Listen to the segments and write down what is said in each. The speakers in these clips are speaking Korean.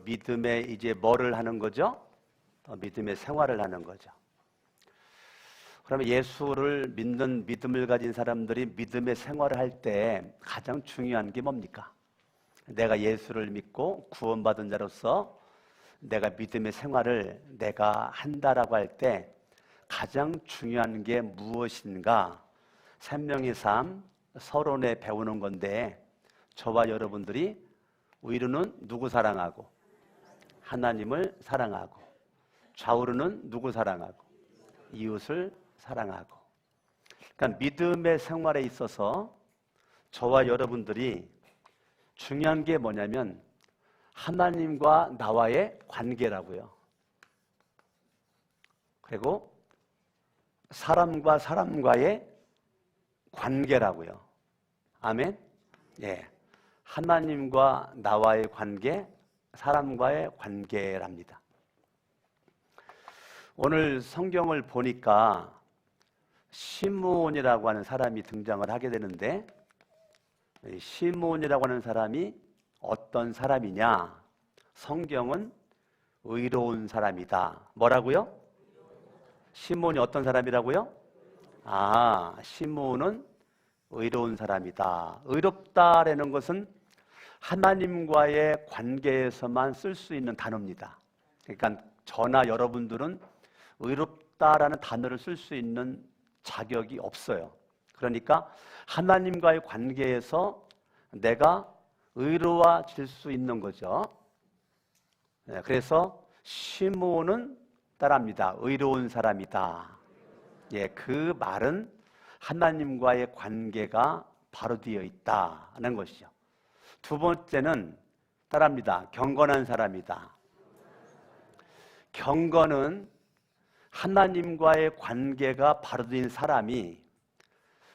믿음의 이제 뭐를 하는 거죠? 믿음의 생활을 하는 거죠. 그러면 예수를 믿는 믿음을 가진 사람들이 믿음의 생활을 할 때 가장 중요한 게 뭡니까? 내가 예수를 믿고 구원받은 자로서 내가 믿음의 생활을 내가 한다라고 할 때 가장 중요한 게 무엇인가? 생명의 삶, 서론에 배우는 건데 저와 여러분들이 우리는 누구 사랑하고? 하나님을 사랑하고, 좌우로는 누구 사랑하고? 이웃을 사랑하고. 그러니까 믿음의 생활에 있어서 저와 여러분들이 중요한 게 뭐냐면 하나님과 나와의 관계라고요. 그리고 사람과 사람과의 관계라고요. 아멘? 예. 하나님과 나와의 관계, 사람과의 관계랍니다. 오늘 성경을 보니까 시므온이라고 하는 사람이 등장을 하게 되는데, 시므온이라고 하는 사람이 어떤 사람이냐? 성경은 의로운 사람이다. 뭐라고요? 시므온이 어떤 사람이라고요? 시므온은 의로운 사람이다. 의롭다라는 것은 하나님과의 관계에서만 쓸 수 있는 단어입니다. 그러니까 저나 여러분들은 의롭다라는 단어를 쓸 수 있는 자격이 없어요. 그러니까 하나님과의 관계에서 내가 의로워질 수 있는 거죠. 그래서 시므온은 따라합니다. 의로운 사람이다. 그 말은 하나님과의 관계가 바로 되어 있다는 것이죠. 두 번째는 따라합니다. 경건한 사람이다. 경건은 하나님과의 관계가 바로 된 사람이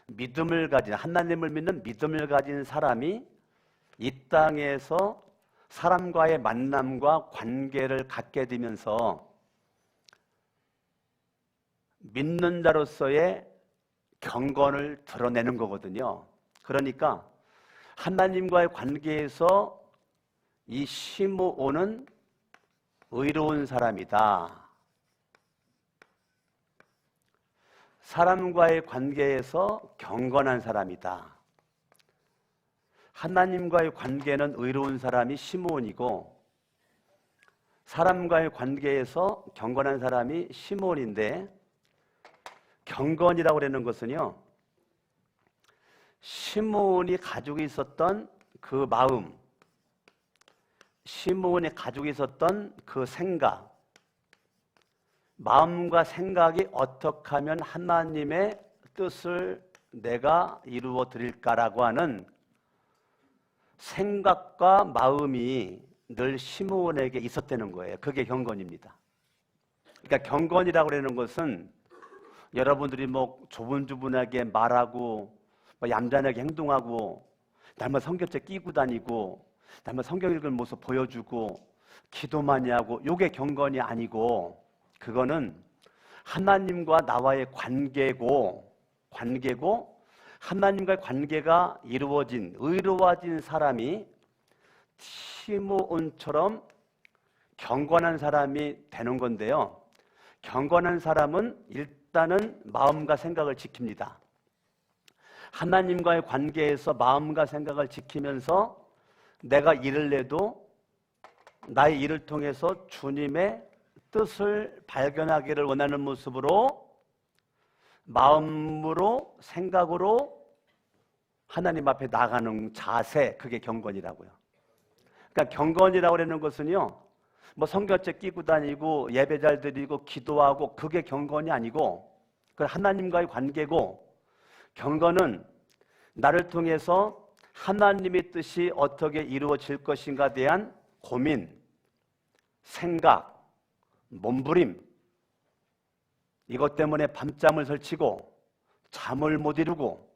믿음을 가진, 하나님을 믿는 믿음을 가진 사람이 이 땅에서 사람과의 만남과 관계를 갖게 되면서 믿는 자로서의 경건을 드러내는 거거든요. 그러니까 하나님과의 관계에서 이 시므온은 의로운 사람이다. 사람과의 관계에서 경건한 사람이다. 하나님과의 관계는 의로운 사람이 시므온이고 사람과의 관계에서 경건한 사람이 시므온인데, 경건이라고 하는 것은요, 시므온이 가지고 있었던 그 마음, 시므온이 가지고 있었던 그 생각, 마음과 생각이 어떻게 하면 하나님의 뜻을 내가 이루어 드릴까라고 하는 생각과 마음이 늘 시므온에게 있었다는 거예요. 그게 경건입니다. 그러니까 경건이라고 하는 것은 여러분들이 조분조분하게 말하고 얌전하게 행동하고 날마다 성경책 끼고 다니고 날마다 성경 읽은 모습 보여주고 기도 많이 하고, 이게 경건이 아니고 그거는 하나님과 나와의 관계고 하나님과의 관계가 이루어진 의로워진 사람이 시므온처럼 경건한 사람이 되는 건데요. 경건한 사람은 일단은 마음과 생각을 지킵니다. 하나님과의 관계에서 마음과 생각을 지키면서 내가 일을 내도 나의 일을 통해서 주님의 뜻을 발견하기를 원하는 모습으로 마음으로 생각으로 하나님 앞에 나가는 자세, 그게 경건이라고요. 그러니까 경건이라고 하는 것은요, 성경책 끼고 다니고 예배 잘 드리고 기도하고 그게 경건이 아니고 그 하나님과의 관계고, 경건은 나를 통해서 하나님의 뜻이 어떻게 이루어질 것인가에 대한 고민, 생각, 몸부림, 이것 때문에 밤잠을 설치고 잠을 못 이루고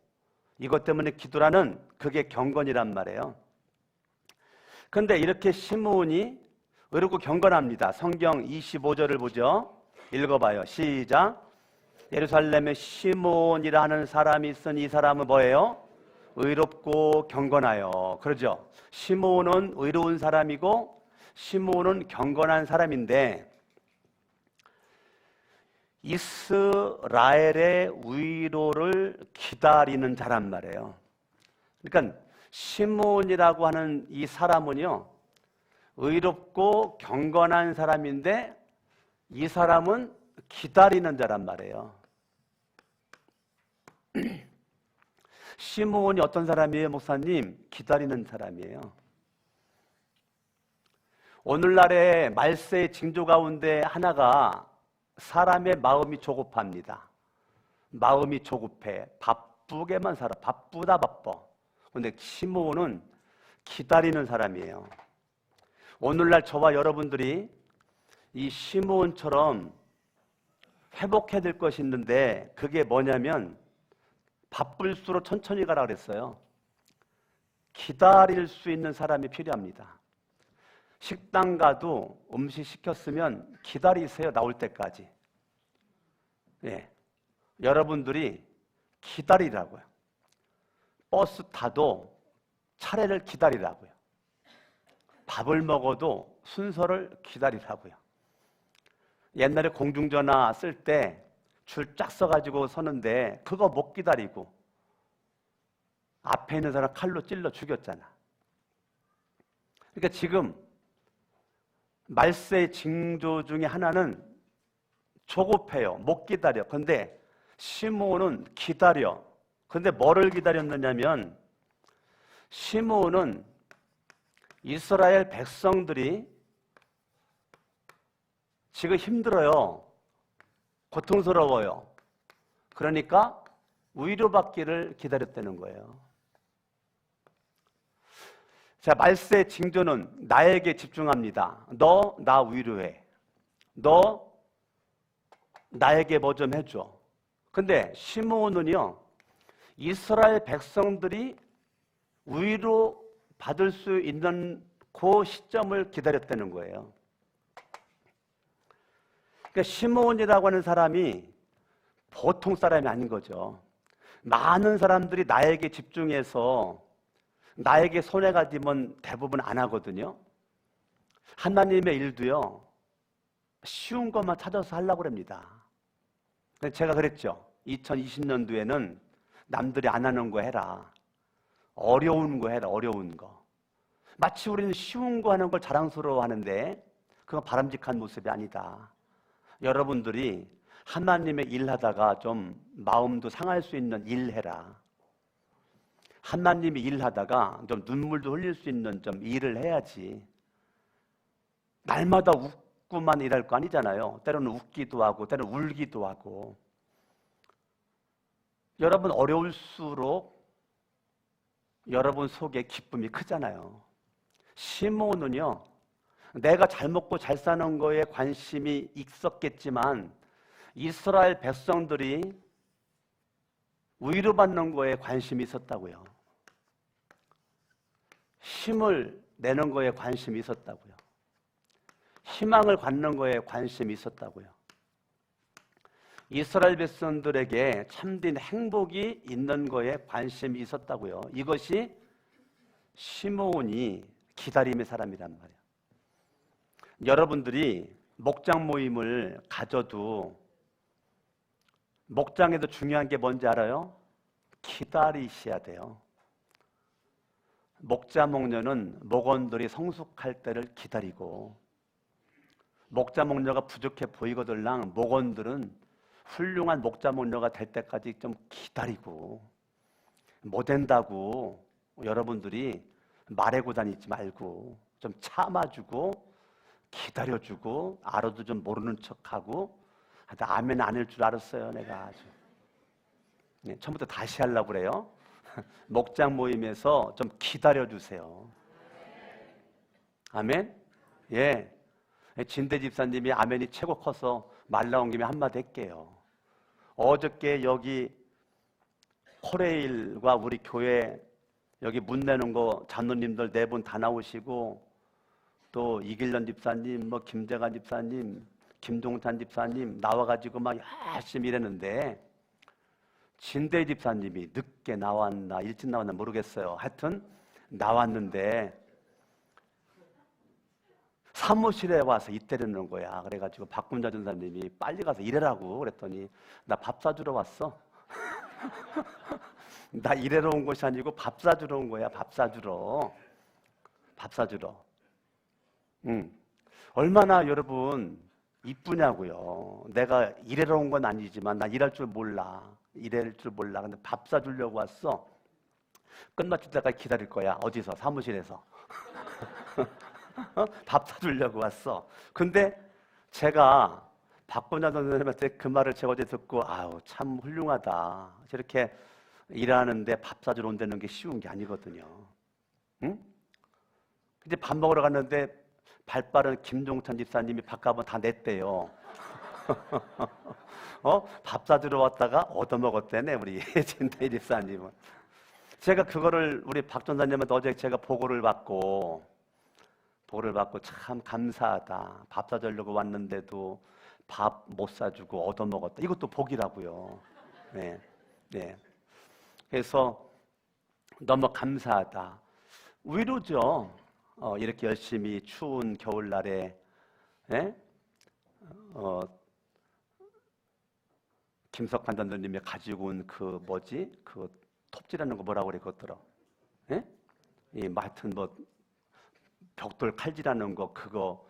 이것 때문에 기도라는, 그게 경건이란 말이에요. 그런데 이렇게 시므온이 의롭고 경건합니다. 성경 25절을 보죠. 읽어봐요. 시작. 예루살렘에 시므온이라 하는 사람이 있으니 이 사람은 뭐예요? 의롭고 경건하여. 그러죠. 시므온은 의로운 사람이고 시므온은 경건한 사람인데 이스라엘의 위로를 기다리는 자란 말이에요. 그러니까 시므온이라고 하는 이 사람은요, 의롭고 경건한 사람인데 이 사람은 기다리는 자란 말이에요. 시므온이 어떤 사람이에요, 목사님? 기다리는 사람이에요. 오늘날의 말세의 징조 가운데 하나가 사람의 마음이 조급합니다. 마음이 조급해. 바쁘게만 살아. 바쁘다 바빠. 그런데 시므온은 기다리는 사람이에요. 오늘날 저와 여러분들이 이 시므온처럼 회복해야 될 것이 있는데 그게 뭐냐면 바쁠수록 천천히 가라 그랬어요. 기다릴 수 있는 사람이 필요합니다. 식당 가도 음식 시켰으면 기다리세요. 나올 때까지. 예. 여러분들이 기다리라고요. 버스 타도 차례를 기다리라고요. 밥을 먹어도 순서를 기다리라고요. 옛날에 공중전화 쓸 때 줄 쫙 서가지고 서는데 그거 못 기다리고 앞에 있는 사람 칼로 찔러 죽였잖아. 그러니까 지금 말세의 징조 중에 하나는 조급해요. 못 기다려. 그런데 시므온은 기다려. 그런데 뭐를 기다렸느냐면 시므온은 이스라엘 백성들이 지금 힘들어요. 고통스러워요. 그러니까 위로받기를 기다렸다는 거예요. 자, 말세의 징조는 나에게 집중합니다. 너 나 위로해. 너 나에게 뭐 좀 해줘. 근데 시므온은요, 이스라엘 백성들이 위로 받을 수 있는 그 시점을 기다렸다는 거예요. 그러니까 시므온이라고 하는 사람이 보통 사람이 아닌 거죠. 많은 사람들이 나에게 집중해서 나에게 손해가 되면 대부분 안 하거든요. 하나님의 일도요, 쉬운 것만 찾아서 하려고 합니다. 제가 그랬죠. 2020년도에는 남들이 안 하는 거 해라. 어려운 거 해라. 어려운 거. 마치 우리는 쉬운 거 하는 걸 자랑스러워 하는데 그건 바람직한 모습이 아니다. 여러분들이 하나님의 일하다가 좀 마음도 상할 수 있는 일 해라. 하나님이 일하다가 좀 눈물도 흘릴 수 있는 좀 일을 해야지. 날마다 웃고만 일할 거 아니잖아요. 때로는 웃기도 하고 때로는 울기도 하고. 여러분 어려울수록 여러분 속에 기쁨이 크잖아요. 시므온은요, 내가 잘 먹고 잘 사는 거에 관심이 있었겠지만 이스라엘 백성들이 위로받는 거에 관심이 있었다고요. 힘을 내는 거에 관심이 있었다고요. 희망을 갖는 거에 관심이 있었다고요. 이스라엘 백성들에게 참된 행복이 있는 거에 관심이 있었다고요. 이것이 시므온이 기다림의 사람이란 말이에요. 여러분들이 목장 모임을 가져도 목장에도 중요한 게 뭔지 알아요? 기다리셔야 돼요. 목자 목녀는 목원들이 성숙할 때를 기다리고, 목자 목녀가 부족해 보이거들랑 목원들은 훌륭한 목자 목녀가 될 때까지 좀 기다리고, 못 된다고 여러분들이 말하고 다니지 말고 좀 참아주고 기다려주고, 알아도 좀 모르는 척하고. 아멘 안 할 줄 알았어요. 내가 아주 처음부터 다시 하려고 그래요. 목장 모임에서 좀 기다려주세요. 아멘? 예. 진대 집사님이 아멘이 최고 커서 말 나온 김에 한마디 할게요. 어저께 여기 코레일과 우리 교회 여기 문 내는 거 장로님들 4분 다 나오시고, 또 이길련 집사님, 뭐 김재관 집사님, 김동찬 집사님 나와가지고 막 열심히 일했는데, 진대 집사님이 늦게 나왔나 일찍 나왔나 모르겠어요. 하여튼 나왔는데 사무실에 와서 이때리는 거야. 그래가지고 박군자 전사님이 빨리 가서 일해라고 그랬더니 나 밥 사주러 왔어. 나 일하러 온 것이 아니고 밥 사주러 온 거야. 밥 사주러. 밥 사주러. 얼마나 여러분 이쁘냐고요. 내가 일하러 온 건 아니지만 나 일할 줄 몰라. 일할 줄 몰라. 근데 밥 사주려고 왔어. 끝마칠 때까지 기다릴 거야. 어디서? 사무실에서. 밥 사주려고 왔어. 근데 제가 박군자 선생님한테 그 말을 제가 어제 듣고 아우 참 훌륭하다. 저렇게 일하는데 밥 사주러 온다는 게 쉬운 게 아니거든요. 응? 이제 밥 먹으러 갔는데 발빠른 김종찬 집사님이 밥값은 다 냈대요. 밥 사주러 왔다가 얻어먹었대네 우리 진태 집사님은. 제가 그거를 우리 박 전사님한테 어제 제가 보고를 받고 참 감사하다. 밥 사주려고 왔는데도 밥 못 사주고 얻어먹었다. 이것도 복이라고요. 네, 네. 그래서 너무 감사하다. 위로죠. 이렇게 열심히 추운 겨울날에 김석환 단장님이 가지고 온 그 뭐지? 그 톱질하는 거 뭐라고 그래 그것들어? 하여튼 뭐 벽돌 칼질하는 거 그거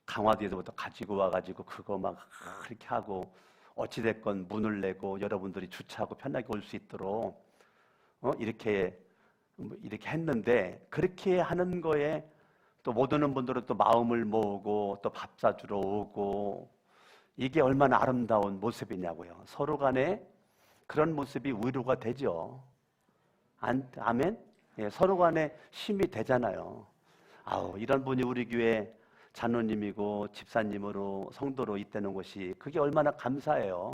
강화도에서부터 가지고 와가지고 그거 막 그렇게 하고 어찌됐건 문을 내고 여러분들이 주차하고 편하게 올 수 있도록 이렇게 했는데 그렇게 하는 거에 또 못 오는 분들은 또 마음을 모으고 또 밥 사주러 오고 이게 얼마나 아름다운 모습이냐고요. 서로 간에 그런 모습이 위로가 되죠. 아멘? 예, 서로 간에 힘이 되잖아요. 아우, 이런 분이 우리 교회 장로님이고 집사님으로 성도로 있다는 것이 그게 얼마나 감사해요.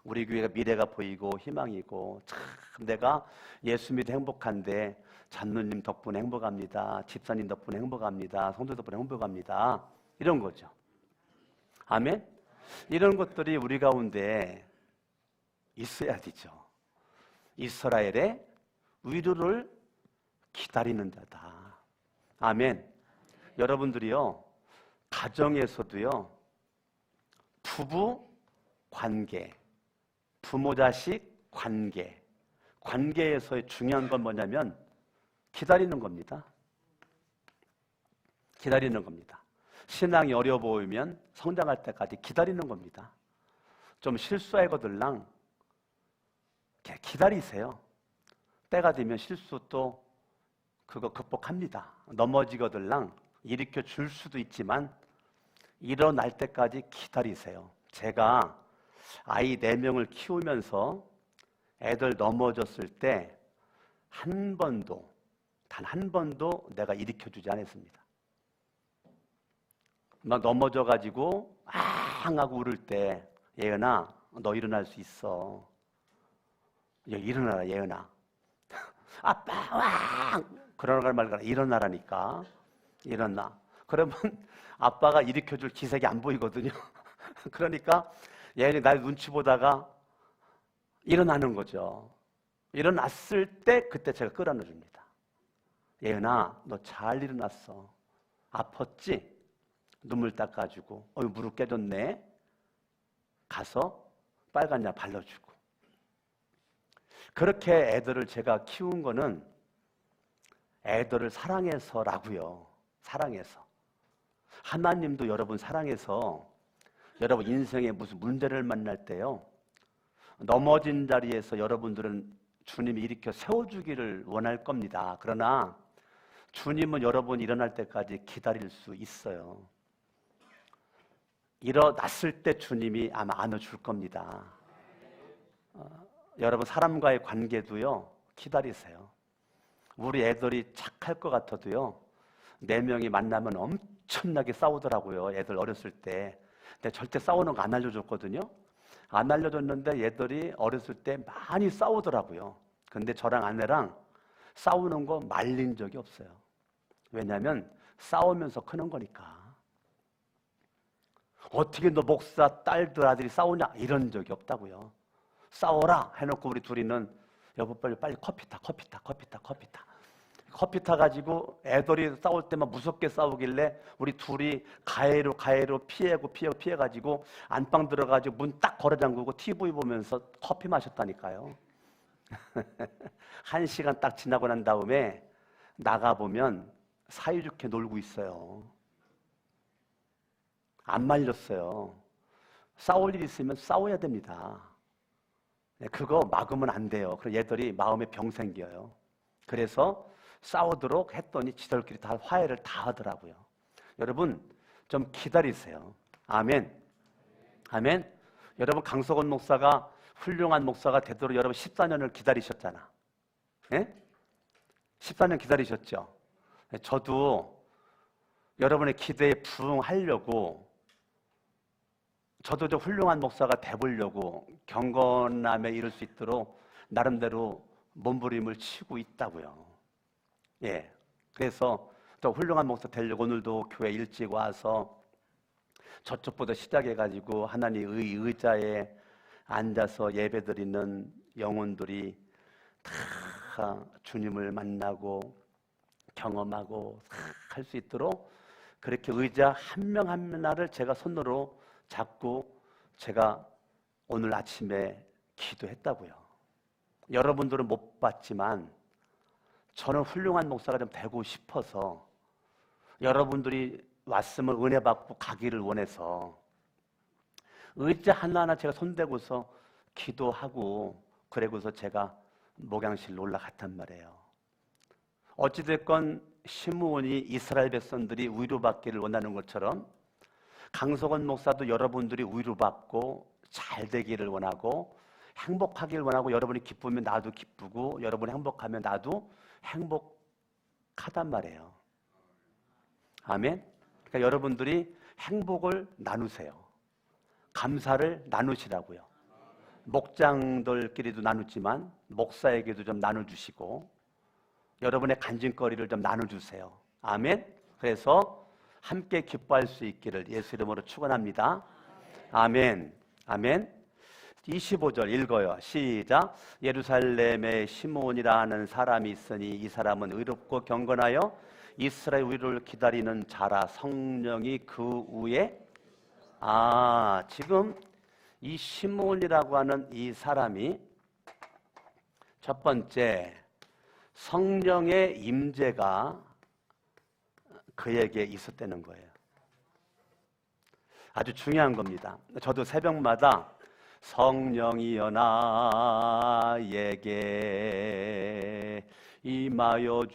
우리 교회가 미래가 보이고 희망이고 참 내가 예수 믿어 행복한데 장로님 덕분에 행복합니다. 집사님 덕분에 행복합니다. 성도 덕분에 행복합니다. 이런 거죠. 아멘? 이런 것들이 우리 가운데 있어야 되죠. 이스라엘의 위로를 기다리는 자다. 아멘. 여러분들이요, 가정에서도요, 부부 관계, 부모 자식 관계, 관계에서의 중요한 건 뭐냐면 기다리는 겁니다. 기다리는 겁니다. 신앙이 어려워 보이면 성장할 때까지 기다리는 겁니다. 좀 실수하거들랑 기다리세요. 때가 되면 실수 또 그거 극복합니다. 넘어지거들랑 일으켜 줄 수도 있지만 일어날 때까지 기다리세요. 제가 아이 4명을 키우면서 애들 넘어졌을 때 단 한 번도 내가 일으켜 주지 않았습니다. 막 넘어져가지고 앙 하고 울을 때 예은아 너 일어날 수 있어. 일어나라 예은아. 아빠 왕 그러는 말 말고 일어나라니까. 일어나. 그러면 아빠가 일으켜줄 기색이 안 보이거든요. 그러니까 예은이 날 눈치 보다가 일어나는 거죠. 일어났을 때 그때 제가 끌어안아 줍니다. 예은아 너 잘 일어났어. 아팠지? 눈물 닦아주고 무릎 깨졌네. 가서 빨간 약 발라주고. 그렇게 애들을 제가 키운 거는 애들을 사랑해서라고요. 사랑해서. 하나님도 여러분 사랑해서 여러분 인생에 무슨 문제를 만날 때요, 넘어진 자리에서 여러분들은 주님이 일으켜 세워주기를 원할 겁니다. 그러나 주님은 여러분 일어날 때까지 기다릴 수 있어요. 일어났을 때 주님이 아마 안아줄 겁니다. 여러분 사람과의 관계도요, 기다리세요. 우리 애들이 착할 것 같아도요, 4명이 만나면 엄청나게 싸우더라고요. 애들 어렸을 때. 근데 절대 싸우는 거 안 알려줬거든요. 안 알려줬는데 얘들이 어렸을 때 많이 싸우더라고요. 근데 저랑 아내랑 싸우는 거 말린 적이 없어요. 왜냐하면 싸우면서 크는 거니까. 어떻게 너 목사 딸들 아들이 싸우냐 이런 적이 없다고요. 싸워라 해놓고 우리 둘이는 여보 빨리 커피 타. 커피 타가지고 애들이 싸울 때만 무섭게 싸우길래 우리 둘이 가해로 피해가지고 안방 들어가지고 문 딱 걸어 잠그고 TV 보면서 커피 마셨다니까요. 1시간 딱 지나고 난 다음에 나가보면 사이좋게 놀고 있어요. 안 말렸어요. 싸울 일 있으면 싸워야 됩니다. 그거 막으면 안 돼요. 그럼 얘들이 마음에 병 생겨요. 그래서 싸우도록 했더니 지들끼리 다 화해를 다 하더라고요. 여러분 좀 기다리세요. 아멘. 아멘. 여러분 강석원 목사가 훌륭한 목사가 되도록 여러분 14년을 기다리셨잖아. 예? 14년 기다리셨죠. 저도 여러분의 기대에 부응하려고 저도 좀 훌륭한 목사가 되보려고 경건함에 이를 수 있도록 나름대로 몸부림을 치고 있다고요. 예. 그래서 또 훌륭한 목사 되려고 오늘도 교회 일찍 와서 저쪽부터 시작해가지고 하나님의 의자에 앉아서 예배드리는 영혼들이 다 주님을 만나고 경험하고 할 수 있도록 그렇게 의자 한 명 한 명을 제가 손으로 잡고 제가 오늘 아침에 기도했다고요. 여러분들은 못 봤지만 저는 훌륭한 목사가 좀 되고 싶어서 여러분들이 왔으면 은혜 받고 가기를 원해서 의자 하나하나 제가 손대고서 기도하고 그러고서 제가 목양실로 올라갔단 말이에요. 어찌됐건 시므온이 이스라엘 백성들이 위로받기를 원하는 것처럼 강석원 목사도 여러분들이 위로받고 잘 되기를 원하고 행복하기를 원하고 여러분이 기쁘면 나도 기쁘고 여러분이 행복하면 나도 행복하단 말이에요. 아멘. 그러니까 여러분들이 행복을 나누세요. 감사를 나누시라고요. 목장들끼리도 나누지만 목사에게도 좀 나눠주시고 여러분의 간증거리를 좀 나눠주세요. 아멘. 그래서 함께 기뻐할 수 있기를 예수 이름으로 축원합니다. 아멘. 아멘. 25절 읽어요. 시작. 예루살렘에 시므온이라 하는 사람이 있으니 이 사람은 의롭고 경건하여 이스라엘 위로를 기다리는 자라. 성령이 그 위에 지금 이 시므온이라고 하는 이 사람이 첫 번째 성령의 임재가 그에게 있었다는 거예요. 아주 중요한 겁니다. 저도 새벽마다 성령이여 나에게 임하여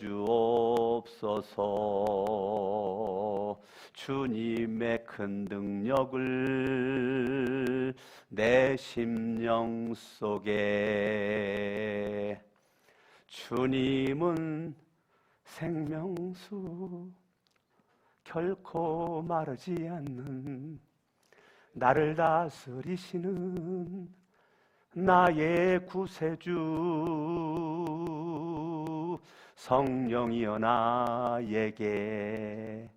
주옵소서. 주님의 큰 능력을 내 심령 속에. 주님은 생명수 결코 마르지 않는 나를 다스리시는 나의 구세주 성령이여 나에게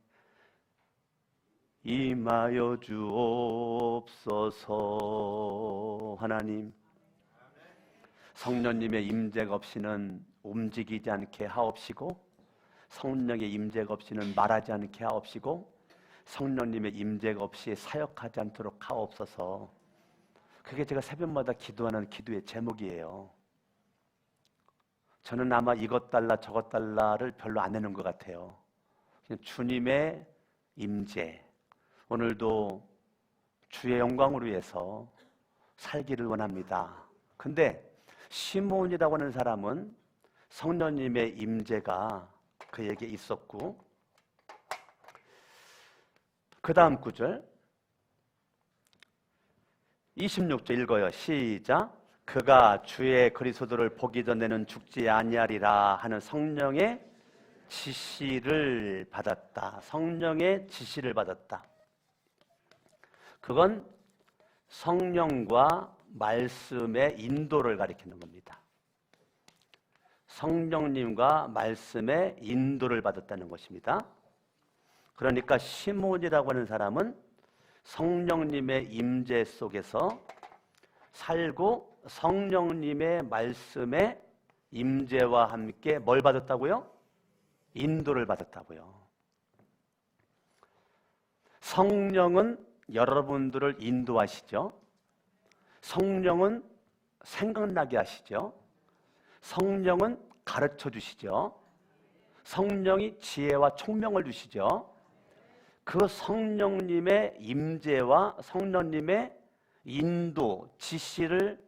임하여 주옵소서. 하나님, 성령님의 임재가 없이는 움직이지 않게 하옵시고 성령의 임재가 없이는 말하지 않게 하옵시고 성령님의 임재가 없이 사역하지 않도록 하옵소서. 그게 제가 새벽마다 기도하는 기도의 제목이에요. 저는 아마 이것 달라 저것 달라를 별로 안 내는 것 같아요. 그냥 주님의 임재, 오늘도 주의 영광을 위해서 살기를 원합니다. 근데 시므온이라고 하는 사람은 성령님의 임재가 그에게 있었고 그 다음 구절 26절 읽어요. 시작. 그가 주의 그리스도를 보기 전에는 죽지 아니하리라 하는 성령의 지시를 받았다. 성령의 지시를 받았다. 그건 성령과 말씀의 인도를 가리키는 겁니다. 성령님과 말씀의 인도를 받았다는 것입니다. 그러니까 시므온이라고 하는 사람은 성령님의 임재 속에서 살고 성령님의 말씀의 임재와 함께 뭘 받았다고요? 인도를 받았다고요. 성령은 여러분들을 인도하시죠. 성령은 생각나게 하시죠. 성령은 가르쳐 주시죠. 성령이 지혜와 총명을 주시죠. 그 성령님의 임재와 성령님의 인도, 지시를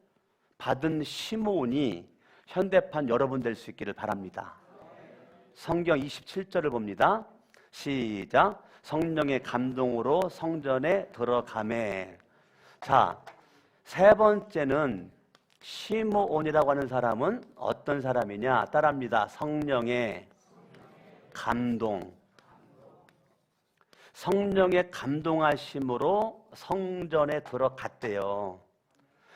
받은 시므온이 현대판 여러분 될 수 있기를 바랍니다. 성경 27절을 봅니다. 시작. 성령의 감동으로 성전에 들어가매. 자, 세 번째는 시므온이라고 하는 사람은 어떤 사람이냐? 따라합니다. 성령의 감동. 성령의 감동하심으로 성전에 들어갔대요.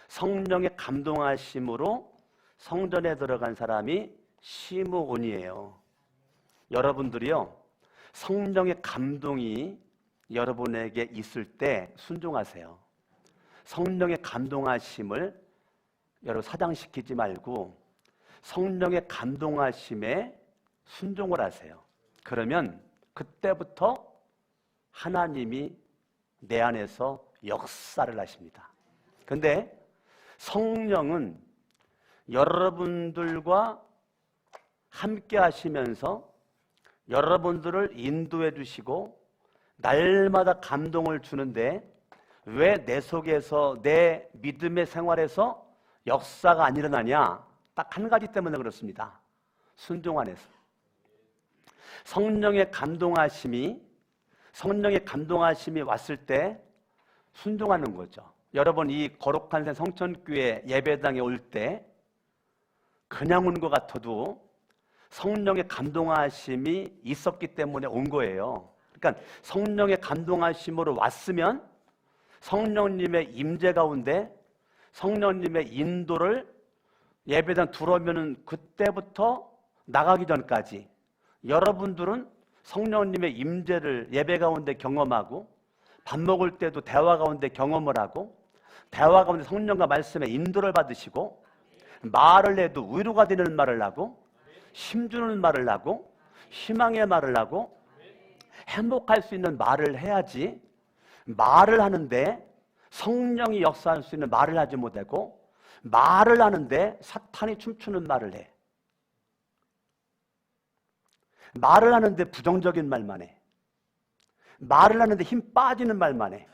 성령의 감동하심으로 성전에 들어간 사람이 시므온이에요. 여러분들이요, 성령의 감동이 여러분에게 있을 때 순종하세요. 성령의 감동하심을 여러분 사장시키지 말고 성령의 감동하심에 순종을 하세요. 그러면 그때부터 하나님이 내 안에서 역사를 하십니다. 그런데 성령은 여러분들과 함께 하시면서 여러분들을 인도해 주시고 날마다 감동을 주는데 왜 내 속에서 내 믿음의 생활에서 역사가 안 일어나냐? 딱 한 가지 때문에 그렇습니다. 순종 안에서. 성령의 감동하심이 왔을 때 순종하는 거죠. 여러분, 이 거룩한 새 성천교회 예배당에 올 때 그냥 온 것 같아도 성령의 감동하심이 있었기 때문에 온 거예요. 그러니까 성령의 감동하심으로 왔으면 성령님의 임재 가운데 성령님의 인도를 예배당 들어오면은 그때부터 나가기 전까지 여러분들은 성령님의 임재를 예배 가운데 경험하고 밥 먹을 때도 대화 가운데 경험을 하고 대화 가운데 성령과 말씀의 인도를 받으시고 말을 해도 위로가 되는 말을 하고 힘주는 말을 하고 희망의 말을 하고 행복할 수 있는 말을 해야지 말을 하는데 성령이 역사할 수 있는 말을 하지 못하고 말을 하는데 사탄이 춤추는 말을 해. 말을 하는데 부정적인 말만 해. 말을 하는데 힘 빠지는 말만 해.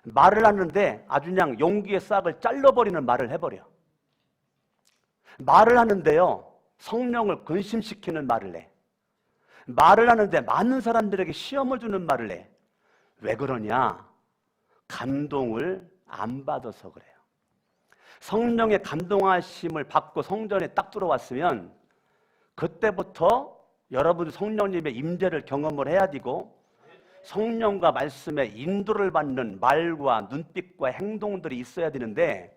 말을 하는데 아주 그냥 용기의 싹을 잘라버리는 말을 해버려. 말을 하는데요, 성령을 근심시키는 말을 해. 말을 하는데 많은 사람들에게 시험을 주는 말을 해. 왜 그러냐? 감동을 안 받아서 그래요. 성령의 감동하심을 받고 성전에 딱 들어왔으면 그때부터 여러분 성령님의 임재를 경험을 해야 되고 성령과 말씀의 인도를 받는 말과 눈빛과 행동들이 있어야 되는데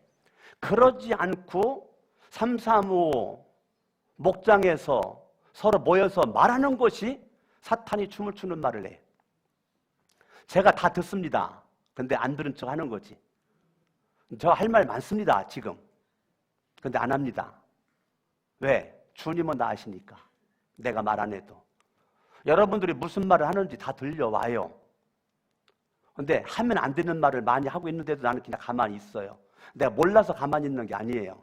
그러지 않고 335 목장에서 서로 모여서 말하는 것이 사탄이 춤을 추는 말을 해. 제가 다 듣습니다. 근데 안 들은 척 하는 거지. 저 할 말 많습니다, 지금. 근데 안 합니다. 왜? 주님은 다 아시니까. 내가 말 안 해도. 여러분들이 무슨 말을 하는지 다 들려와요. 근데 하면 안 되는 말을 많이 하고 있는데도 나는 그냥 가만히 있어요. 내가 몰라서 가만히 있는 게 아니에요.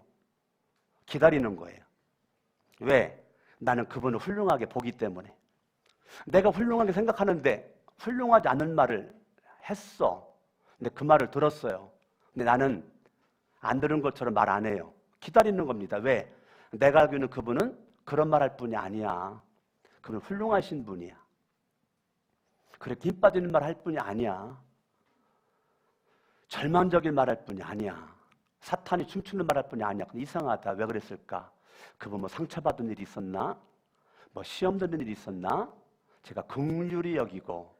기다리는 거예요. 왜? 나는 그분을 훌륭하게 보기 때문에. 내가 훌륭하게 생각하는데 훌륭하지 않은 말을 했어. 근데 그 말을 들었어요. 근데 나는 안 들은 것처럼 말 안 해요. 기다리는 겁니다. 왜? 내가 알기로는 그분은 그런 말 할 분이 아니야. 그분은 훌륭하신 분이야. 그렇게 힘 빠지는 말 할 분이 아니야. 절망적인 말 할 분이 아니야. 사탄이 춤추는 말 할 분이 아니야. 근데 이상하다. 왜 그랬을까? 그분 뭐 상처받은 일이 있었나? 뭐 시험 드는 일이 있었나? 제가 긍휼히 여기고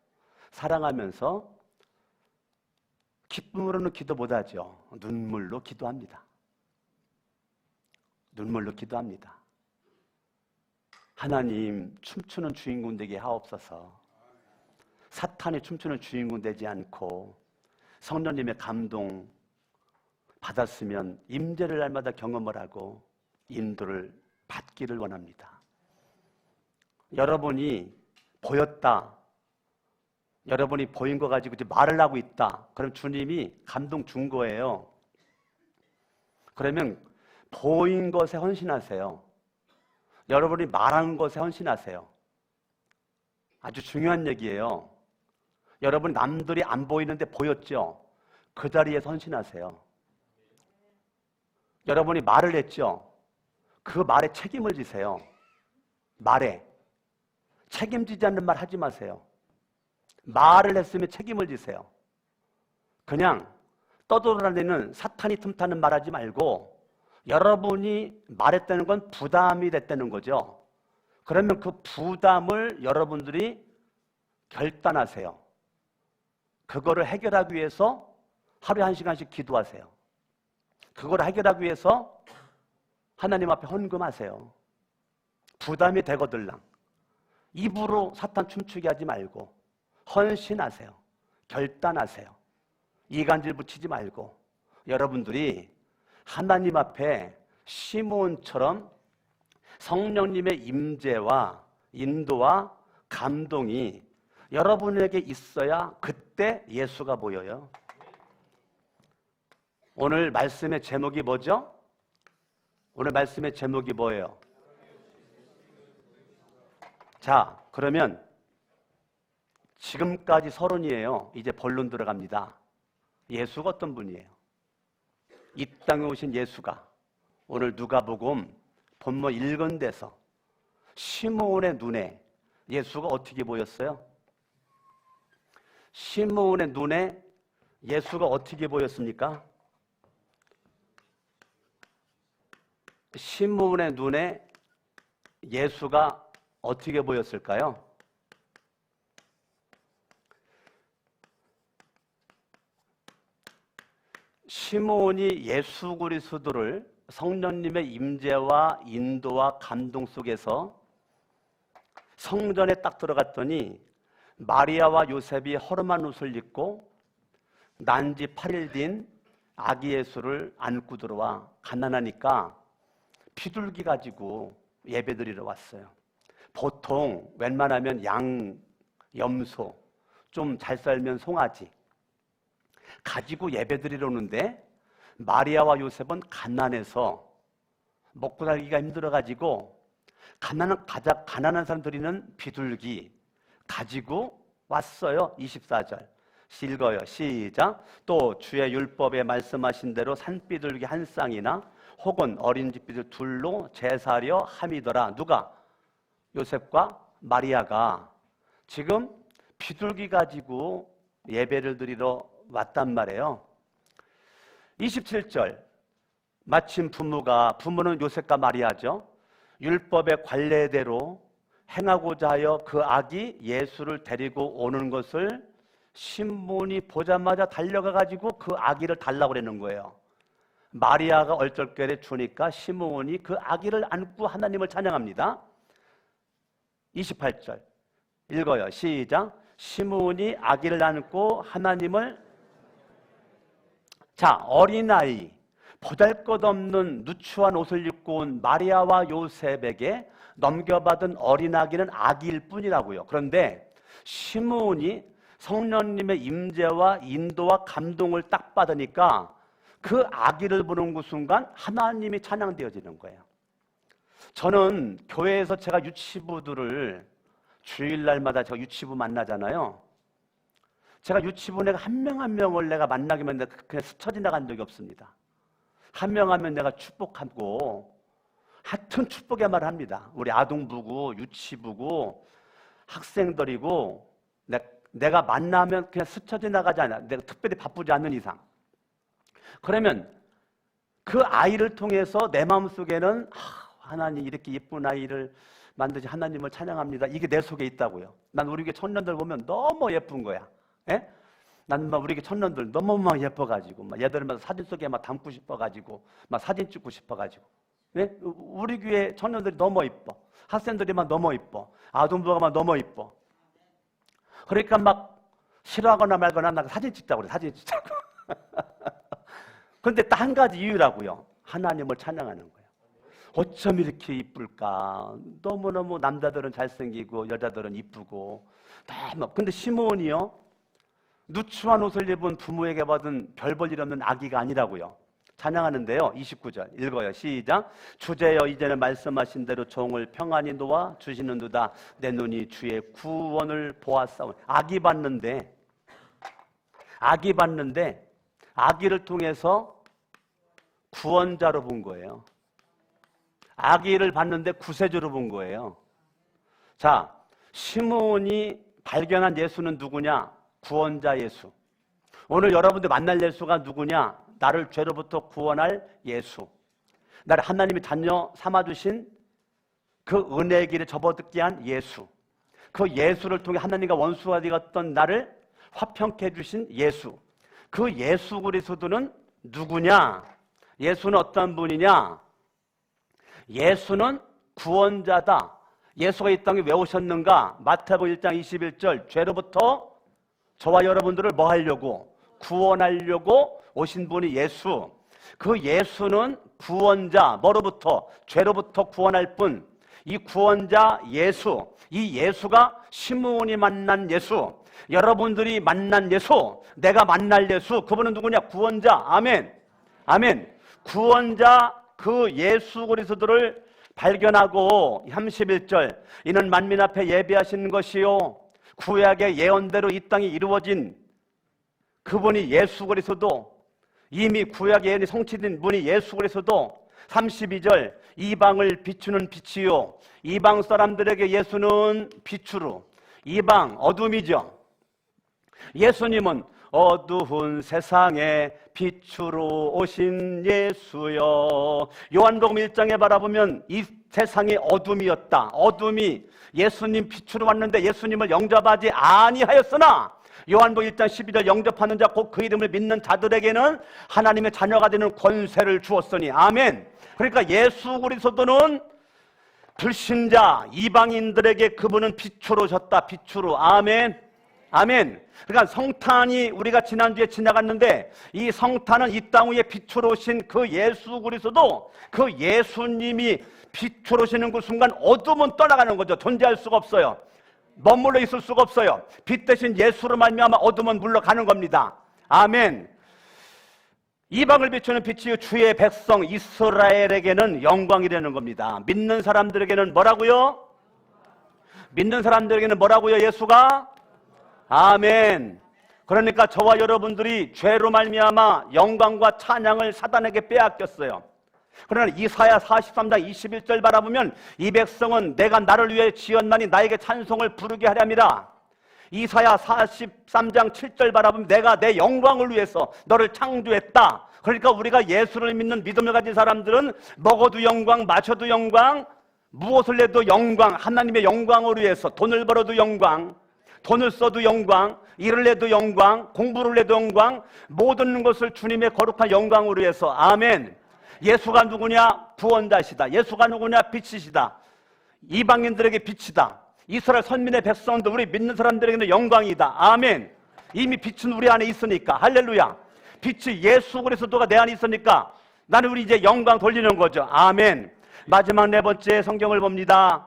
사랑하면서 기쁨으로는 기도 못하죠. 눈물로 기도합니다. 눈물로 기도합니다. 하나님, 춤추는 주인공 되게 하옵소서. 사탄이 춤추는 주인공 되지 않고 성령님의 감동 받았으면 임재를 날마다 경험을 하고 인도를 받기를 원합니다. 여러분이 보였다. 여러분이 보인 거 가지고 이제 말을 하고 있다. 그럼 주님이 감동 준 거예요. 그러면 보인 것에 헌신하세요. 여러분이 말한 것에 헌신하세요. 아주 중요한 얘기예요. 여러분 남들이 안 보이는데 보였죠? 그 자리에 헌신하세요. 여러분이 말을 했죠? 그 말에 책임을 지세요. 말에. 책임지지 않는 말 하지 마세요. 말을 했으면 책임을 지세요. 그냥 떠돌아다니는 사탄이 틈타는 말 하지 말고 여러분이 말했다는 건 부담이 됐다는 거죠. 그러면 그 부담을 여러분들이 결단하세요. 그거를 해결하기 위해서 하루에 1시간씩 기도하세요. 그걸 해결하기 위해서 하나님 앞에 헌금하세요. 부담이 되거들랑 입으로 사탄 춤추게 하지 말고 헌신하세요. 결단하세요. 이간질 붙이지 말고 여러분들이 하나님 앞에 시므온처럼 성령님의 임재와 인도와 감동이 여러분에게 있어야 그때 예수가 보여요. 오늘 말씀의 제목이 뭐죠? 오늘 말씀의 제목이 뭐예요? 자, 그러면 지금까지 서론이에요. 이제 본론 들어갑니다. 예수가 어떤 분이에요? 이 땅에 오신 예수가 오늘 누가복음 본문 읽은 데서 시므온의 눈에 예수가 어떻게 보였어요? 시므온의 눈에 예수가 어떻게 보였습니까? 시므온의 눈에 예수가 어떻게 보였을까요? 시므온이 예수 그리스도를 성령님의 임재와 인도와 감동 속에서 성전에 딱 들어갔더니 마리아와 요셉이 허름한 옷을 입고 난지 8일 된 아기 예수를 안고 들어와 가난하니까 비둘기 가지고 예배드리러 왔어요. 보통 웬만하면 양, 염소, 좀 잘 살면 송아지 가지고 예배드리러 오는데 마리아와 요셉은 가난해서 먹고 살기가 힘들어가지고 가장 가난한 사람들이는 비둘기 가지고 왔어요. 24절 읽어요. 시작. 또 주의 율법에 말씀하신 대로 산비둘기 한 쌍이나 혹은 어린 집비둘 둘로 제사하려 함이더라. 누가? 요셉과 마리아가 지금 비둘기 가지고 예배를 드리러 왔단 말이에요. 27절 마침 부모는 요셉과 마리아죠. 율법의 관례대로 행하고자 하여 그 아기 예수를 데리고 오는 것을 시므온이 보자마자 달려가 가지고 그 아기를 달라고 그러는 거예요. 마리아가 얼떨결에 주니까 시므온이 그 아기를 안고 하나님을 찬양합니다. 28절 읽어요. 시작. 시므온이 아기를 안고 하나님을 자, 어린아이, 보잘것없는 누추한 옷을 입고 온 마리아와 요셉에게 넘겨받은 어린아기는 아기일 뿐이라고요. 그런데 시므온이 성령님의 임재와 인도와 감동을 딱 받으니까 그 아기를 보는 그 순간 하나님이 찬양되어지는 거예요. 저는 교회에서 제가 유치부들을 주일날마다 제가 유치부 만나잖아요. 제가 유치부 내가 한 명 한 명을 내가 만나기만 해도 그냥 스쳐 지나간 적이 없습니다. 한 명 하면 내가 축복하고 하여튼 축복의 말을 합니다. 우리 아동부고 유치부고 학생들이고 내가 만나면 그냥 스쳐 지나가지 않아. 내가 특별히 바쁘지 않는 이상. 그러면 그 아이를 통해서 내 마음속에는 하나님 이렇게 예쁜 아이를 만드신 하나님을 찬양합니다. 이게 내 속에 있다고요. 난 우리 교회 청년들 보면 너무 예쁜 거야. 예? 난 막 우리 교회 청년들 너무 막 예뻐가지고 막 얘들 막 사진 속에 막 담고 싶어가지고 막 사진 찍고 싶어가지고. 예? 우리 교회 청년들이 너무 이뻐. 학생들이 막 너무 이뻐. 아동부가 막 너무 이뻐. 그러니까 막 싫어하거나 말거나 나 사진 찍자고 그래. 사진 찍자고. 그런데 딱 한 가지 이유라고요. 하나님을 찬양하는 거예요. 어쩜 이렇게 이쁠까? 너무너무 남자들은 잘생기고 여자들은 이쁘고 너무. 근데 시므온이요, 누추한 옷을 입은 부모에게 받은 별 볼 일 없는 아기가 아니라고요. 찬양하는데요, 29절 읽어요. 시작. 주제여 이제는 말씀하신 대로 종을 평안히 놓아 주시는도다. 내 눈이 주의 구원을 보았사오니. 아기 봤는데 아기를 통해서 구원자로 본 거예요. 아기를 봤는데 구세주로 본 거예요. 자, 시므온이 발견한 예수는 누구냐? 구원자 예수. 오늘 여러분들 만날 예수가 누구냐? 나를 죄로부터 구원할 예수. 나를 하나님의 자녀 삼아주신 그 은혜의 길에 접어듣게 한 예수. 그 예수를 통해 하나님과 원수가 되었던 나를 화평케 해주신 예수. 그 예수 그리스도는 누구냐? 예수는 어떤 분이냐? 예수는 구원자다. 예수가 이 땅에 왜 오셨는가? 마태복음 1장 21절. 죄로부터 저와 여러분들을 뭐 하려고? 구원하려고 오신 분이 예수. 그 예수는 구원자, 뭐로부터? 죄로부터 구원할 분. 이 구원자 예수, 이 예수가 시므온이 만난 예수, 여러분들이 만난 예수, 내가 만날 예수, 그분은 누구냐? 구원자. 아멘. 아멘. 구원자 그 예수 그리스도를 발견하고 31절, 이는 만민 앞에 예비하신 것이요 구약의 예언대로 이 땅에 이루어진 그분이 예수 그리스도, 이미 구약의 예언이 성취된 분이 예수 그리스도. 32절, 이방을 비추는 빛이요. 이방 사람들에게 예수는 빛으로, 이방 어둠이죠. 예수님은 어두운 세상에 빛으로 오신 예수여. 요한복음 1장에 바라보면 이 세상이 어둠이었다. 어둠이 예수님 빛으로 왔는데 예수님을 영접하지 아니하였으나 요한복음 1장 12절, 영접하는 자 곧 그 이름을 믿는 자들에게는 하나님의 자녀가 되는 권세를 주었으니. 아멘. 그러니까 예수 그리스도는 불신자 이방인들에게 그분은 빛으로 졌다. 빛으로. 아멘. 아멘. 그러니까 성탄이 우리가 지난주에 지나갔는데 이 성탄은 이 땅 위에 빛으로 오신 그 예수 그리스도, 그 예수님이 빛으로 오시는 그 순간 어둠은 떠나가는 거죠. 존재할 수가 없어요. 머물러 있을 수가 없어요. 빛 대신 예수로 말미암아 어둠은 물러가는 겁니다. 아멘. 이방을 비추는 빛이 주의 백성 이스라엘에게는 영광이라는 겁니다. 믿는 사람들에게는 뭐라고요? 믿는 사람들에게는 뭐라고요? 예수가? 아멘. 그러니까 저와 여러분들이 죄로 말미암아 영광과 찬양을 사단에게 빼앗겼어요. 그러나 이사야 43장 21절 바라보면 이 백성은 내가 나를 위해 지었나니 나에게 찬송을 부르게 하랴미라. 이사야 43장 7절 바라보면 내가 내 영광을 위해서 너를 창조했다. 그러니까 우리가 예수를 믿는 믿음을 가진 사람들은 먹어도 영광, 마셔도 영광, 무엇을 내도 영광, 하나님의 영광을 위해서 돈을 벌어도 영광, 돈을 써도 영광, 일을 내도 영광, 공부를 내도 영광, 모든 것을 주님의 거룩한 영광으로 위해서. 아멘. 예수가 누구냐? 구원자시다. 예수가 누구냐? 빛이시다. 이방인들에게 빛이다. 이스라엘 선민의 백성들, 우리 믿는 사람들에게는 영광이다. 아멘. 이미 빛은 우리 안에 있으니까. 할렐루야. 빛이 예수 그리스도가 내 안에 있으니까 나는 우리 이제 영광 돌리는 거죠. 아멘. 마지막 네 번째 성경을 봅니다.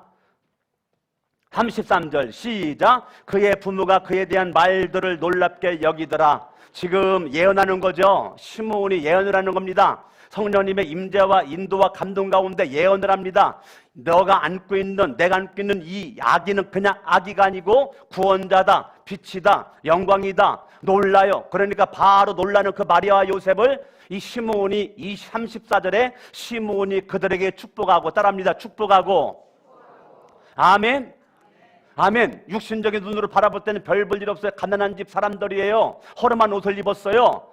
33절 시작. 그의 부모가 그에 대한 말들을 놀랍게 여기더라. 지금 예언하는 거죠. 시므온이 예언을 하는 겁니다. 성령님의 임재와 인도와 감동 가운데 예언을 합니다. 너가 안고 있는, 내가 안고 있는 이 아기는 그냥 아기가 아니고 구원자다, 빛이다, 영광이다. 놀라요. 그러니까 바로 놀라는 그 마리아와 요셉을 이 시므온이, 이 34절에 시므온이 그들에게 축복하고, 따라합니다. 축복하고. 아멘. 아멘. 육신적인 눈으로 바라볼 때는 별 볼 일 없어요. 가난한 집 사람들이에요. 허름한 옷을 입었어요.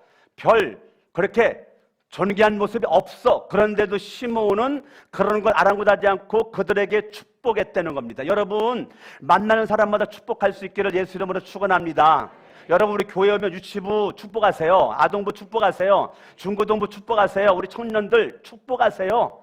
그렇게 존귀한 모습이 없어. 그런데도 시므온은 그런 걸 아랑곳하지 않고 그들에게 축복했다는 겁니다. 여러분, 만나는 사람마다 축복할 수 있기를 예수 이름으로 축원합니다. 여러분, 우리 교회 오면 유치부 축복하세요. 아동부 축복하세요. 중고등부 축복하세요. 우리 청년들 축복하세요.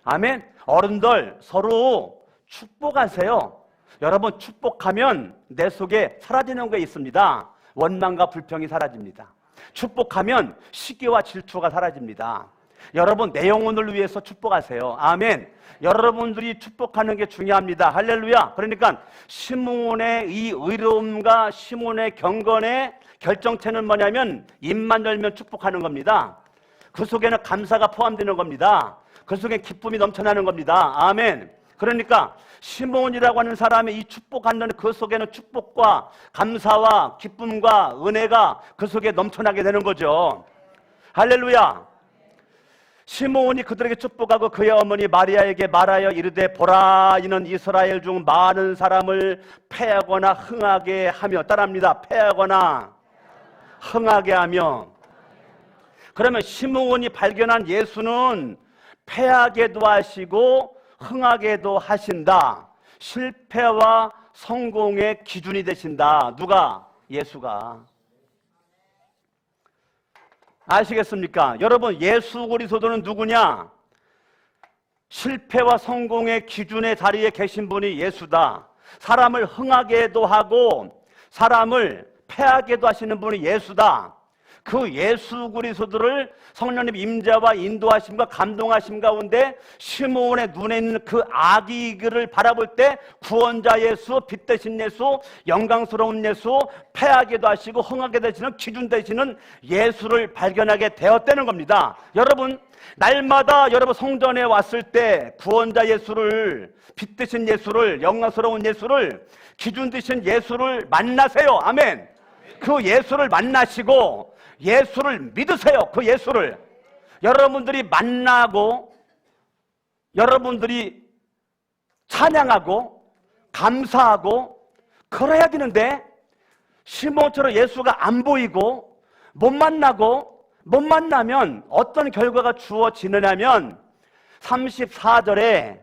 아멘. 어른들 서로 축복하세요. 여러분, 축복하면 내 속에 사라지는 게 있습니다. 원망과 불평이 사라집니다. 축복하면 시기와 질투가 사라집니다. 여러분 내 영혼을 위해서 축복하세요. 아멘. 여러분들이 축복하는 게 중요합니다. 할렐루야. 그러니까 시몬의 이 의로움과 시몬의 경건의 결정체는 뭐냐면 입만 열면 축복하는 겁니다. 그 속에는 감사가 포함되는 겁니다. 그 속에 기쁨이 넘쳐나는 겁니다. 아멘. 그러니까 시몬이라고 하는 사람의 이 축복하는 그 속에는 축복과 감사와 기쁨과 은혜가 그 속에 넘쳐나게 되는 거죠. 할렐루야. 시몬이 그들에게 축복하고 그의 어머니 마리아에게 말하여 이르되 보라 이는 이스라엘 중 많은 사람을 패하거나 흥하게 하며, 따라합니다. 패하거나 흥하게 하며. 그러면 시몬이 발견한 예수는 패하게도 하시고 흥하게도 하신다. 실패와 성공의 기준이 되신다. 누가? 예수가. 아시겠습니까? 여러분, 예수 그리스도는 누구냐? 실패와 성공의 기준의 자리에 계신 분이 예수다. 사람을 흥하게도 하고 사람을 패하게도 하시는 분이 예수다. 그 예수 그리스도를 성령님 임재와 인도하심과 감동하심 가운데 시몬의 눈에 있는 그 아기를 바라볼 때 구원자 예수, 빛 되신 예수, 영광스러운 예수, 패하게도 하시고 흥하게 되시는 기준 되시는 예수를 발견하게 되었다는 겁니다. 여러분, 날마다 여러분 성전에 왔을 때 구원자 예수를, 빛 되신 예수를, 영광스러운 예수를, 기준 되신 예수를 만나세요. 아멘. 그 예수를 만나시고 예수를 믿으세요. 그 예수를 여러분들이 만나고 여러분들이 찬양하고 감사하고 그래야 되는데, 시몬처럼 예수가 안 보이고 못 만나면 어떤 결과가 주어지느냐면 34절에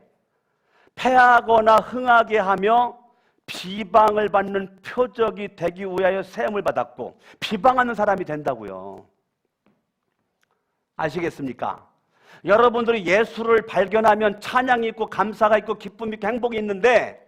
패하거나 흥하게 하며 비방을 받는 표적이 되기 위하여 세움을 받았고, 비방하는 사람이 된다고요. 아시겠습니까? 여러분들이 예수를 발견하면 찬양이 있고 감사가 있고 기쁨이 있고 행복이 있는데,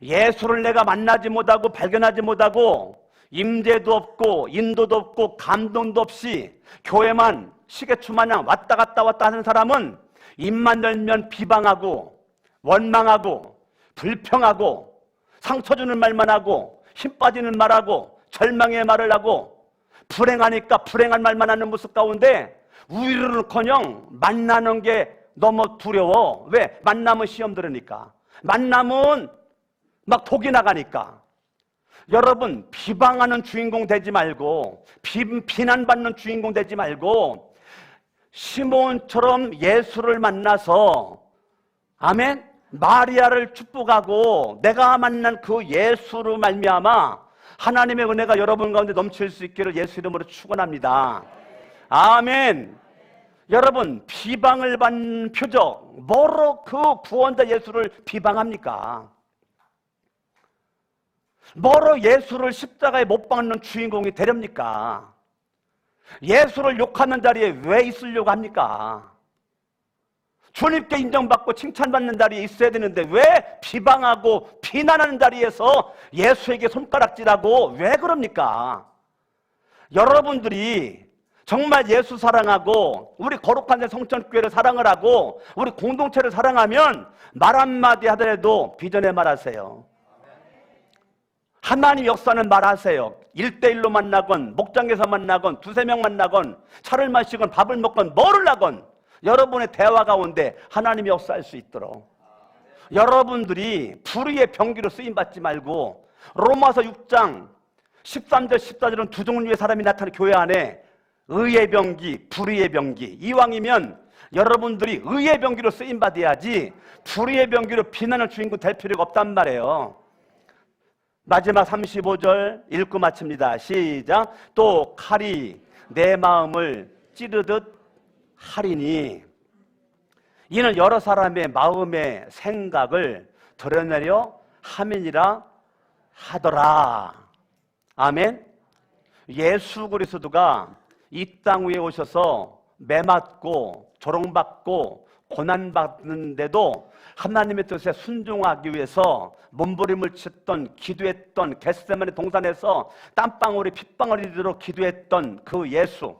예수를 내가 만나지 못하고 발견하지 못하고 임재도 없고 인도도 없고 감동도 없이 교회만 시계추 마냥 왔다 갔다 하는 사람은 입만 열면 비방하고 원망하고 불평하고 상처 주는 말만 하고 힘 빠지는 말하고 절망의 말을 하고 불행하니까 불행한 말만 하는 모습 가운데 우위로는커녕 만나는 게 너무 두려워. 왜? 만나면 시험 들으니까, 만나면 막 독이 나가니까. 여러분, 비방하는 주인공 되지 말고 비난받는 주인공 되지 말고 시몬처럼 예수를 만나서, 아멘, 마리아를 축복하고 내가 만난 그 예수로 말미암아 하나님의 은혜가 여러분 가운데 넘칠 수 있기를 예수 이름으로 축원합니다. 아멘. 여러분, 비방을 받는 표적, 뭐로 그 구원자 예수를 비방합니까? 뭐로 예수를 십자가에 못 박는 주인공이 되렵니까? 예수를 욕하는 자리에 왜 있으려고 합니까? 주님께 인정받고 칭찬받는 자리에 있어야 되는데 왜 비방하고 비난하는 자리에서 예수에게 손가락질하고 왜 그럽니까? 여러분들이 정말 예수 사랑하고 우리 거룩한 성천교회를 사랑을 하고 우리 공동체를 사랑하면 말 한마디 하더라도 비전에 말하세요. 하나님 역사는 말하세요. 1대1로 만나건 목장에서 만나건 두세 명 만나건 차를 마시건 밥을 먹건 뭐를 하건 여러분의 대화 가운데 하나님이 역사할 수 있도록 여러분들이 불의의 병기로 쓰임받지 말고, 로마서 6장 13절 14절은 두 종류의 사람이 나타나는 교회 안에 의의 병기, 불의의 병기. 이왕이면 여러분들이 의의 병기로 쓰임받아야지 불의의 병기로 비난의 주인공 될 필요가 없단 말이에요. 마지막 35절 읽고 마칩니다. 시작. 또 칼이 내 마음을 찌르듯 하리니 이는 여러 사람의 마음의 생각을 드러내려 함이니라 하더라. 아멘. 예수 그리스도가 이 땅 위에 오셔서 매맞고 조롱받고 고난받는데도 하나님의 뜻에 순종하기 위해서 몸부림을 쳤던, 기도했던, 겟세마네 동산에서 땀방울이 핏방울이 되도록 기도했던 그 예수,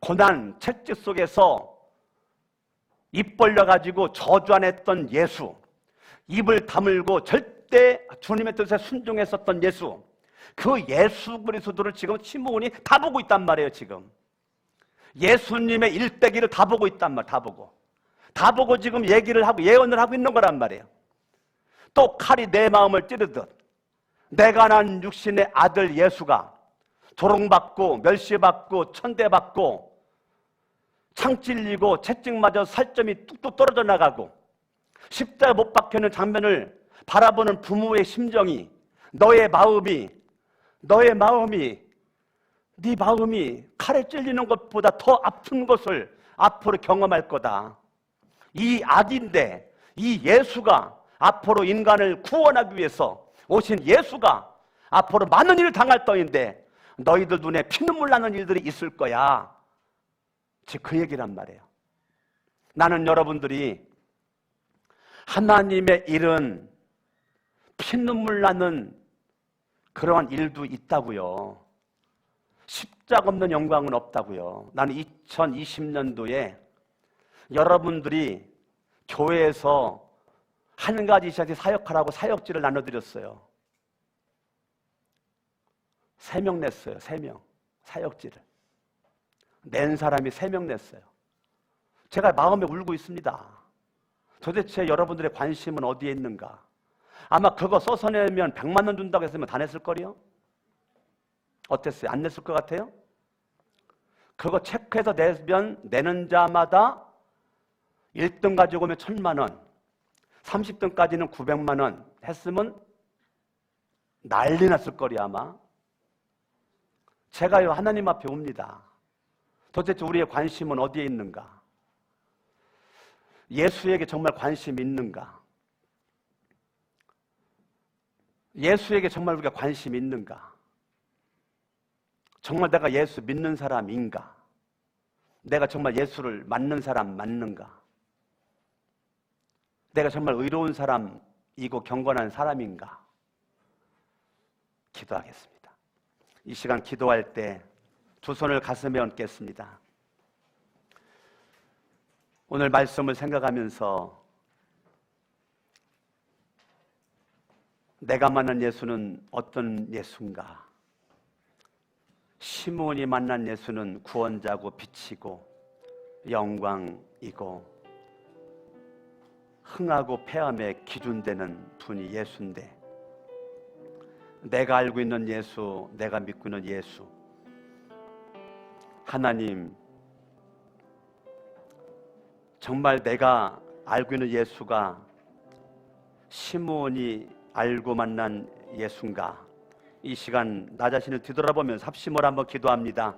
고난, 채찍 속에서 입 벌려가지고 저주 안 했던 예수, 입을 다물고 절대 주님의 뜻에 순종했었던 예수, 그 예수 그리스도를 지금 시므온이 다 보고 있단 말이에요. 지금 예수님의 일대기를 다 보고 있단 말이에요. 다 보고 지금 얘기를 하고 예언을 하고 있는 거란 말이에요. 또 칼이 내 마음을 찌르듯 내가 난 육신의 아들 예수가 조롱받고 멸시받고 천대받고 창 찔리고 채찍맞아 살점이 뚝뚝 떨어져 나가고 십자가에 못 박혀있는 장면을 바라보는 부모의 심정이, 너의 마음이 네 마음이 칼에 찔리는 것보다 더 아픈 것을 앞으로 경험할 거다. 이 악인데 이 예수가 앞으로 인간을 구원하기 위해서 오신 예수가 앞으로 많은 일을 당할 터인데 너희들 눈에 피눈물 나는 일들이 있을 거야. 즉 그 얘기란 말이에요. 나는 여러분들이 하나님의 일은 피눈물 나는 그러한 일도 있다고요. 십자가 없는 영광은 없다고요. 나는 2020년도에 여러분들이 교회에서 한 가지 시간씩 사역하라고 사역지를 나눠드렸어요. 3명 냈어요. 3명 사역지를 낸 사람이 3명 냈어요. 제가 마음에 울고 있습니다. 도대체 여러분들의 관심은 어디에 있는가? 아마 그거 써서 내면 100만 원 준다고 했으면 다 냈을 거요. 어땠어요? 안 냈을 것 같아요? 그거 체크해서 내면 내는 자마다 1등 가지고 오면 1000만 원, 30등까지는 900만 원 했으면 난리 났을 거리 아마. 제가요 하나님 앞에 옵니다. 도대체 우리의 관심은 어디에 있는가? 예수에게 정말 관심이 있는가? 예수에게 정말 우리가 관심이 있는가? 정말 내가 예수 믿는 사람인가? 내가 정말 예수를 맞는 사람 맞는가? 내가 정말 의로운 사람이고 경건한 사람인가? 기도하겠습니다. 이 시간 기도할 때 두 손을 가슴에 얹겠습니다. 오늘 말씀을 생각하면서 내가 만난 예수는 어떤 예수인가? 시므온이 만난 예수는 구원자고 빛이고 영광이고 흥하고 패함의 기준되는 분이 예수인데, 내가 알고 있는 예수, 내가 믿고 있는 예수, 하나님, 정말 내가 알고 있는 예수가 시므온이 알고 만난 예수인가? 이 시간 나 자신을 뒤돌아보면서 합심을 한번 기도합니다.